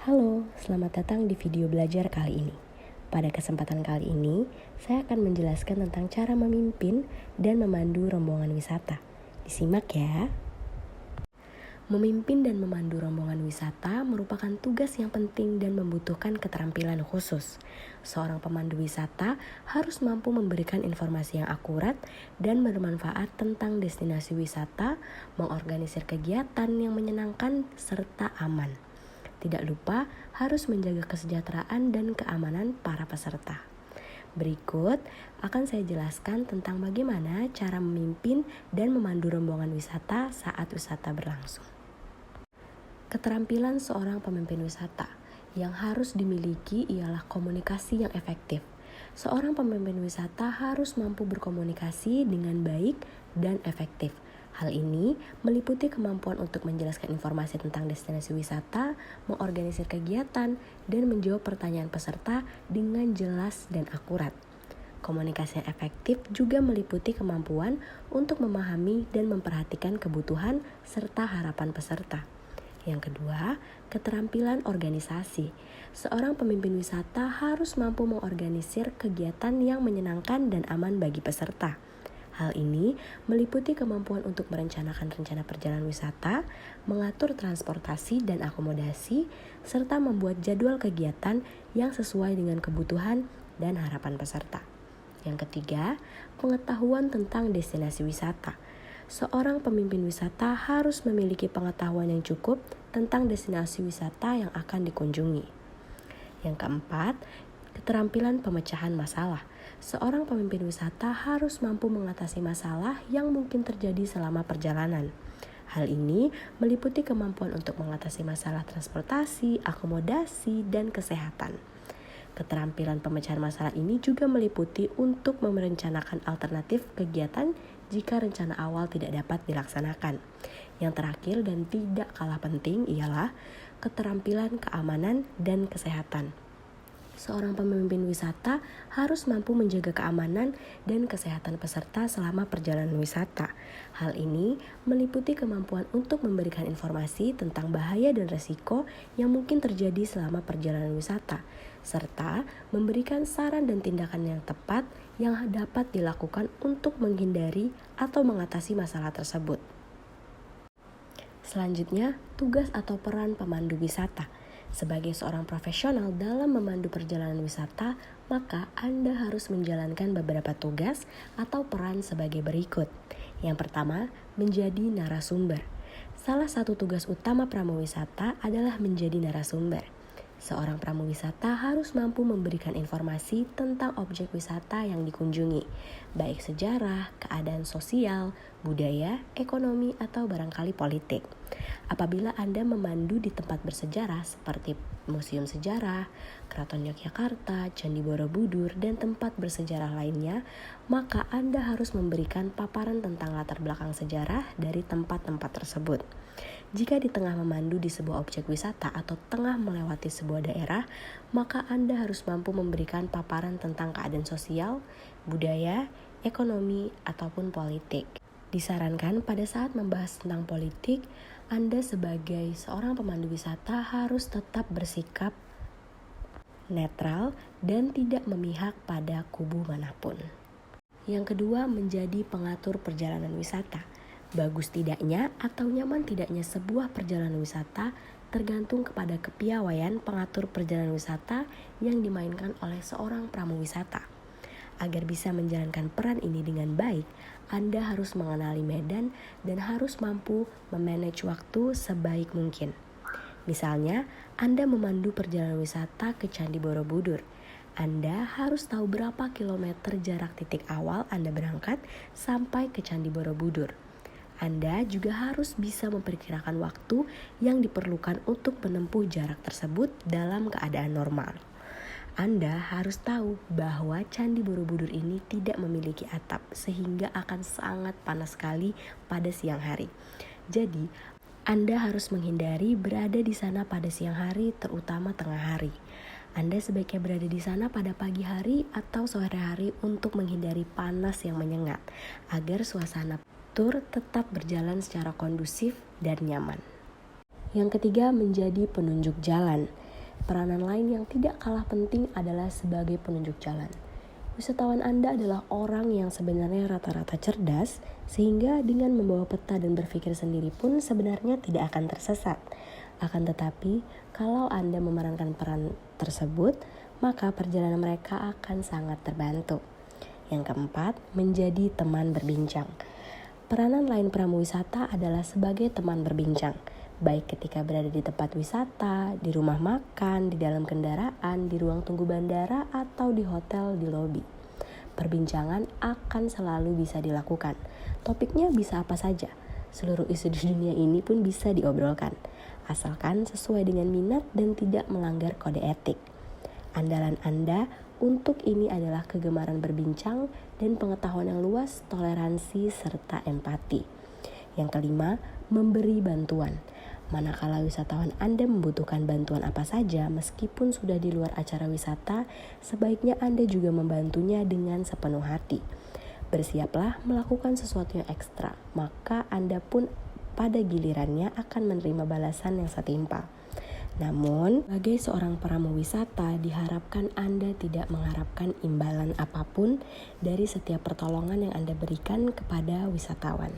Halo, selamat datang di video belajar kali ini. Pada kesempatan kali ini, saya akan menjelaskan tentang cara memimpin dan memandu rombongan wisata. Disimak ya. Memimpin dan memandu rombongan wisata merupakan tugas yang penting dan membutuhkan keterampilan khusus. Seorang pemandu wisata harus mampu memberikan informasi yang akurat dan bermanfaat tentang destinasi wisata, mengorganisir kegiatan yang menyenangkan serta aman. Tidak lupa harus menjaga kesejahteraan dan keamanan para peserta. Berikut akan saya jelaskan tentang bagaimana cara memimpin dan memandu rombongan wisata saat wisata berlangsung. Keterampilan seorang pemimpin wisata yang harus dimiliki ialah komunikasi yang efektif. Seorang pemimpin wisata harus mampu berkomunikasi dengan baik dan efektif. Hal ini meliputi kemampuan untuk menjelaskan informasi tentang destinasi wisata, mengorganisir kegiatan, dan menjawab pertanyaan peserta dengan jelas dan akurat. Komunikasi yang efektif juga meliputi kemampuan untuk memahami dan memperhatikan kebutuhan serta harapan peserta. Yang kedua, keterampilan organisasi. Seorang pemimpin wisata harus mampu mengorganisir kegiatan yang menyenangkan dan aman bagi peserta. Hal ini meliputi kemampuan untuk merencanakan rencana perjalanan wisata, mengatur transportasi dan akomodasi, serta membuat jadwal kegiatan yang sesuai dengan kebutuhan dan harapan peserta. Yang ketiga, pengetahuan tentang destinasi wisata. Seorang pemimpin wisata harus memiliki pengetahuan yang cukup tentang destinasi wisata yang akan dikunjungi. Yang keempat, keterampilan pemecahan masalah. Seorang pemimpin wisata harus mampu mengatasi masalah yang mungkin terjadi selama perjalanan. Hal ini meliputi kemampuan untuk mengatasi masalah transportasi, akomodasi, dan kesehatan. Keterampilan pemecahan masalah ini juga meliputi untuk merencanakan alternatif kegiatan jika rencana awal tidak dapat dilaksanakan. Yang terakhir dan tidak kalah penting ialah keterampilan keamanan dan kesehatan. Seorang pemimpin wisata harus mampu menjaga keamanan dan kesehatan peserta selama perjalanan wisata. Hal ini meliputi kemampuan untuk memberikan informasi tentang bahaya dan resiko yang mungkin terjadi selama perjalanan wisata, serta memberikan saran dan tindakan yang tepat yang dapat dilakukan untuk menghindari atau mengatasi masalah tersebut. Selanjutnya, tugas atau peran pemandu wisata. Sebagai seorang profesional dalam memandu perjalanan wisata, maka Anda harus menjalankan beberapa tugas atau peran sebagai berikut. Yang pertama, menjadi narasumber. Salah satu tugas utama pramuwisata adalah menjadi narasumber. Seorang pramuwisata harus mampu memberikan informasi tentang objek wisata yang dikunjungi, baik sejarah, keadaan sosial, budaya, ekonomi, atau barangkali politik. Apabila Anda memandu di tempat bersejarah seperti Museum Sejarah, Keraton Yogyakarta, Candi Borobudur, dan tempat bersejarah lainnya, maka Anda harus memberikan paparan tentang latar belakang sejarah dari tempat-tempat tersebut. Jika di tengah memandu di sebuah objek wisata atau tengah melewati sebuah daerah, maka Anda harus mampu memberikan paparan tentang keadaan sosial, budaya, ekonomi, ataupun politik. Disarankan pada saat membahas tentang politik, Anda sebagai seorang pemandu wisata harus tetap bersikap netral dan tidak memihak pada kubu manapun. Yang kedua, menjadi pengatur perjalanan wisata. Bagus tidaknya atau nyaman tidaknya sebuah perjalanan wisata tergantung kepada kepiawaian pengatur perjalanan wisata yang dimainkan oleh seorang pramuwisata. Agar bisa menjalankan peran ini dengan baik, Anda harus mengenali medan dan harus mampu memanage waktu sebaik mungkin. Misalnya, Anda memandu perjalanan wisata ke Candi Borobudur. Anda harus tahu berapa kilometer jarak titik awal Anda berangkat sampai ke Candi Borobudur. Anda juga harus bisa memperkirakan waktu yang diperlukan untuk menempuh jarak tersebut dalam keadaan normal. Anda harus tahu bahwa Candi Borobudur ini tidak memiliki atap sehingga akan sangat panas sekali pada siang hari. Jadi, Anda harus menghindari berada di sana pada siang hari, terutama tengah hari. Anda sebaiknya berada di sana pada pagi hari atau sore hari untuk menghindari panas yang menyengat, agar suasana tur tetap berjalan secara kondusif dan nyaman. Yang ketiga, menjadi penunjuk jalan. Peranan lain yang tidak kalah penting adalah sebagai penunjuk jalan. Wisatawan Anda adalah orang yang sebenarnya rata-rata cerdas, sehingga dengan membawa peta dan berpikir sendiri pun sebenarnya tidak akan tersesat. Akan tetapi, kalau Anda memerankan peran tersebut, maka perjalanan mereka akan sangat terbantu. Yang keempat, menjadi teman berbincang. Peranan lain pramuwisata adalah sebagai teman berbincang, baik ketika berada di tempat wisata, di rumah makan, di dalam kendaraan, di ruang tunggu bandara, atau di hotel di lobi. Perbincangan akan selalu bisa dilakukan. Topiknya bisa apa saja. Seluruh isu di dunia ini pun bisa diobrolkan, asalkan sesuai dengan minat dan tidak melanggar kode etik. Andalan Anda untuk ini adalah kegemaran berbincang dan pengetahuan yang luas, toleransi, serta empati. Yang kelima, memberi bantuan. Manakala wisatawan Anda membutuhkan bantuan apa saja, meskipun sudah di luar acara wisata, sebaiknya Anda juga membantunya dengan sepenuh hati. Bersiaplah melakukan sesuatu yang ekstra, maka Anda pun pada gilirannya akan menerima balasan yang setimpal. Namun, sebagai seorang pramuwisata, diharapkan Anda tidak mengharapkan imbalan apapun dari setiap pertolongan yang Anda berikan kepada wisatawan.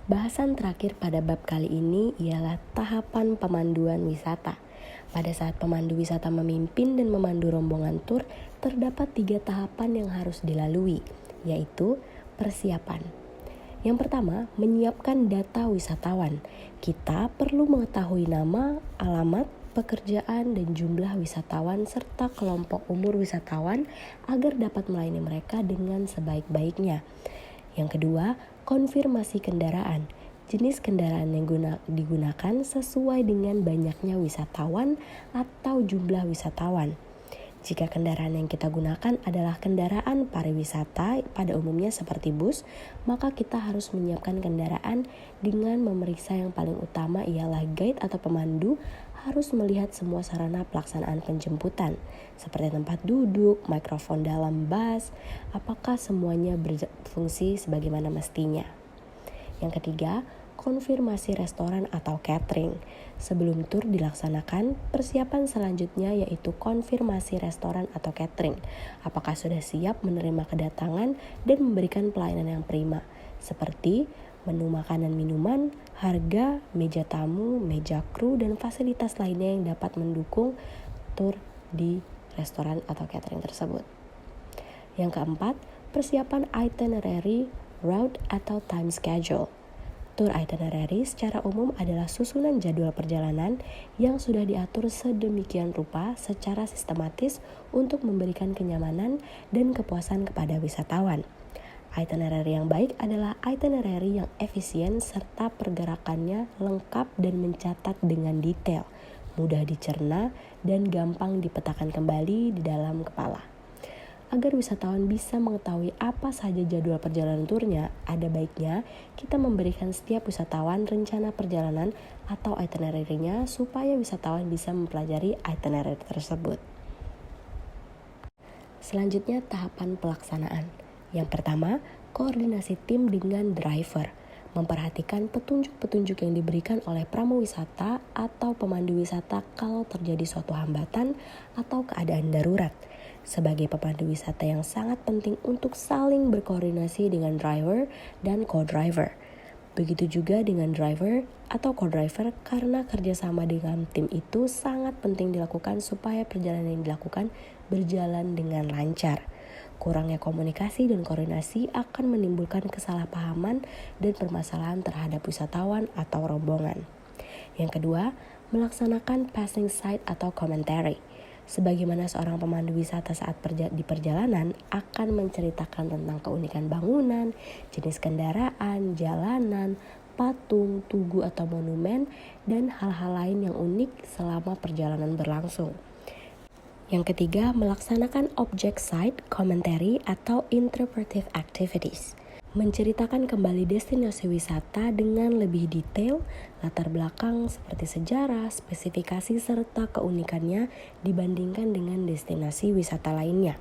Bahasan terakhir pada bab kali ini ialah tahapan pemanduan wisata. Pada saat pemandu wisata memimpin dan memandu rombongan tur, terdapat 3 tahapan yang harus dilalui, yaitu persiapan. Yang pertama, menyiapkan data wisatawan. Kita perlu mengetahui nama, alamat, pekerjaan, dan jumlah wisatawan serta kelompok umur wisatawan agar dapat melayani mereka dengan sebaik-baiknya. Yang kedua, konfirmasi kendaraan. Jenis kendaraan yang digunakan sesuai dengan banyaknya wisatawan atau jumlah wisatawan. Jika kendaraan yang kita gunakan adalah kendaraan pariwisata pada umumnya seperti bus, maka kita harus menyiapkan kendaraan dengan memeriksa yang paling utama ialah guide atau pemandu harus melihat semua sarana pelaksanaan penjemputan, seperti tempat duduk, mikrofon dalam bus, apakah semuanya berfungsi sebagaimana mestinya. Yang ketiga, konfirmasi restoran atau catering. Sebelum tur dilaksanakan, persiapan selanjutnya yaitu konfirmasi restoran atau catering. Apakah sudah siap menerima kedatangan dan memberikan pelayanan yang prima, seperti menu makanan minuman, harga, meja tamu, meja kru, dan fasilitas lainnya yang dapat mendukung tur di restoran atau catering tersebut. Yang keempat, persiapan itinerary, route, atau time schedule. Tour itinerary secara umum adalah susunan jadwal perjalanan yang sudah diatur sedemikian rupa secara sistematis untuk memberikan kenyamanan dan kepuasan kepada wisatawan. Itinerary yang baik adalah itinerary yang efisien serta pergerakannya lengkap dan mencatat dengan detail, mudah dicerna, dan gampang dipetakan kembali di dalam kepala. Agar wisatawan bisa mengetahui apa saja jadwal perjalanan turnya, ada baiknya kita memberikan setiap wisatawan rencana perjalanan atau itinerary-nya supaya wisatawan bisa mempelajari itinerary tersebut. Selanjutnya, tahapan pelaksanaan. Yang pertama, koordinasi tim dengan driver. Memperhatikan petunjuk-petunjuk yang diberikan oleh pramuwisata atau pemandu wisata kalau terjadi suatu hambatan atau keadaan darurat. Sebagai pemandu wisata yang sangat penting untuk saling berkoordinasi dengan driver dan co-driver. Begitu juga dengan driver atau co-driver karena kerjasama dengan tim itu sangat penting dilakukan supaya perjalanan yang dilakukan berjalan dengan lancar. Kurangnya komunikasi dan koordinasi akan menimbulkan kesalahpahaman dan permasalahan terhadap wisatawan atau rombongan. Yang kedua, melaksanakan passing sight atau commentary. Sebagaimana seorang pemandu wisata saat di perjalanan akan menceritakan tentang keunikan bangunan, jenis kendaraan, jalanan, patung, tugu atau monumen, dan hal-hal lain yang unik selama perjalanan berlangsung. Yang ketiga, melaksanakan object site, commentary, atau interpretive activities. Menceritakan kembali destinasi wisata dengan lebih detail, latar belakang seperti sejarah, spesifikasi, serta keunikannya dibandingkan dengan destinasi wisata lainnya.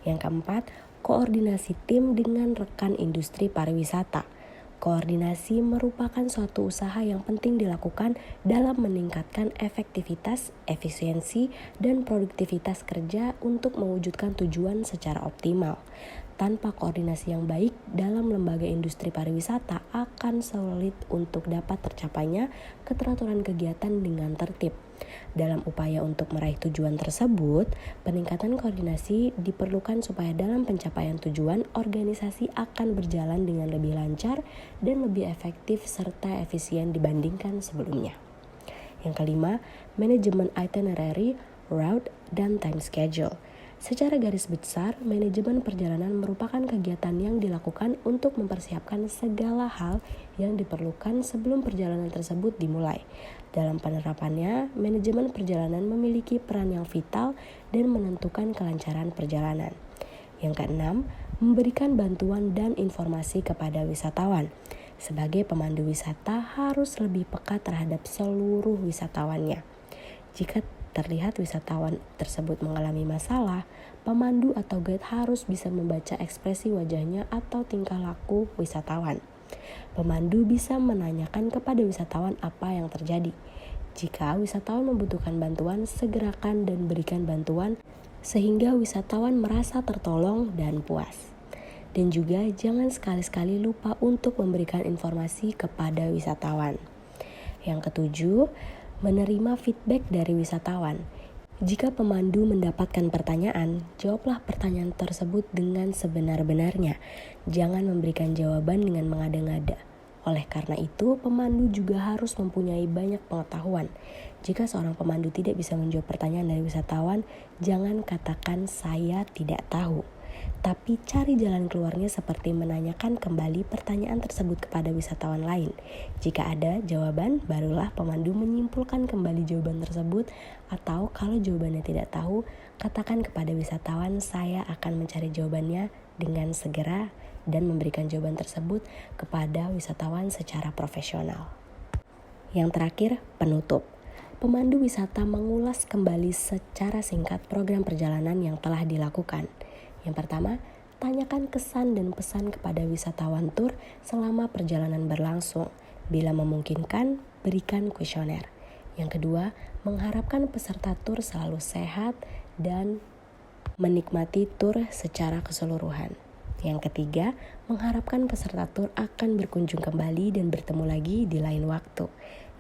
Yang keempat, koordinasi tim dengan rekan industri pariwisata. Koordinasi merupakan suatu usaha yang penting dilakukan dalam meningkatkan efektivitas, efisiensi, dan produktivitas kerja untuk mewujudkan tujuan secara optimal. Tanpa koordinasi yang baik dalam lembaga industri pariwisata akan sulit untuk dapat tercapainya keteraturan kegiatan dengan tertib. Dalam upaya untuk meraih tujuan tersebut, peningkatan koordinasi diperlukan supaya dalam pencapaian tujuan, organisasi akan berjalan dengan lebih lancar dan lebih efektif serta efisien dibandingkan sebelumnya. Yang kelima, manajemen itinerary, route, dan time schedule. Secara garis besar, manajemen perjalanan merupakan kegiatan yang dilakukan untuk mempersiapkan segala hal yang diperlukan sebelum perjalanan tersebut dimulai. Dalam penerapannya, manajemen perjalanan memiliki peran yang vital dan menentukan kelancaran perjalanan. Yang keenam, memberikan bantuan dan informasi kepada wisatawan. Sebagai pemandu wisata harus lebih peka terhadap seluruh wisatawannya. Jika terlihat wisatawan tersebut mengalami masalah, pemandu atau guide harus bisa membaca ekspresi wajahnya atau tingkah laku wisatawan. Pemandu bisa menanyakan kepada wisatawan apa yang terjadi. Jika wisatawan membutuhkan bantuan, segerakan dan berikan bantuan sehingga wisatawan merasa tertolong dan puas. Dan juga jangan sekali-sekali lupa untuk memberikan informasi kepada wisatawan. Yang ketujuh, menerima feedback dari wisatawan. Jika pemandu mendapatkan pertanyaan, jawablah pertanyaan tersebut dengan sebenar-benarnya. Jangan memberikan jawaban dengan mengada-ngada. Oleh karena itu, pemandu juga harus mempunyai banyak pengetahuan. Jika seorang pemandu tidak bisa menjawab pertanyaan dari wisatawan, jangan katakan saya tidak tahu. Tapi cari jalan keluarnya seperti menanyakan kembali pertanyaan tersebut kepada wisatawan lain. Jika ada jawaban, barulah pemandu menyimpulkan kembali jawaban tersebut, atau kalau jawabannya tidak tahu, katakan kepada wisatawan saya akan mencari jawabannya dengan segera dan memberikan jawaban tersebut kepada wisatawan secara profesional. Yang terakhir, penutup. Pemandu wisata mengulas kembali secara singkat program perjalanan yang telah dilakukan. Yang pertama, tanyakan kesan dan pesan kepada wisatawan tur selama perjalanan berlangsung. Bila memungkinkan, berikan kuesioner. Yang kedua, mengharapkan peserta tur selalu sehat dan menikmati tur secara keseluruhan. Yang ketiga, mengharapkan peserta tur akan berkunjung kembali dan bertemu lagi di lain waktu.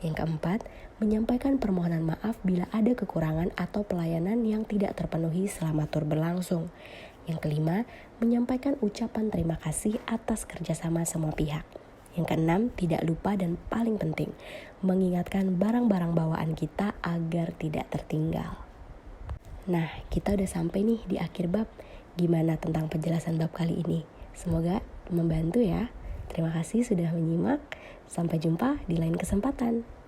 Yang keempat, menyampaikan permohonan maaf bila ada kekurangan atau pelayanan yang tidak terpenuhi selama tur berlangsung. Yang kelima, menyampaikan ucapan terima kasih atas kerjasama semua pihak. Yang keenam, tidak lupa dan paling penting, mengingatkan barang-barang bawaan kita agar tidak tertinggal. Nah, kita udah sampai nih di akhir bab. Gimana tentang penjelasan bab kali ini? Semoga membantu ya. Terima kasih sudah menyimak. Sampai jumpa di lain kesempatan.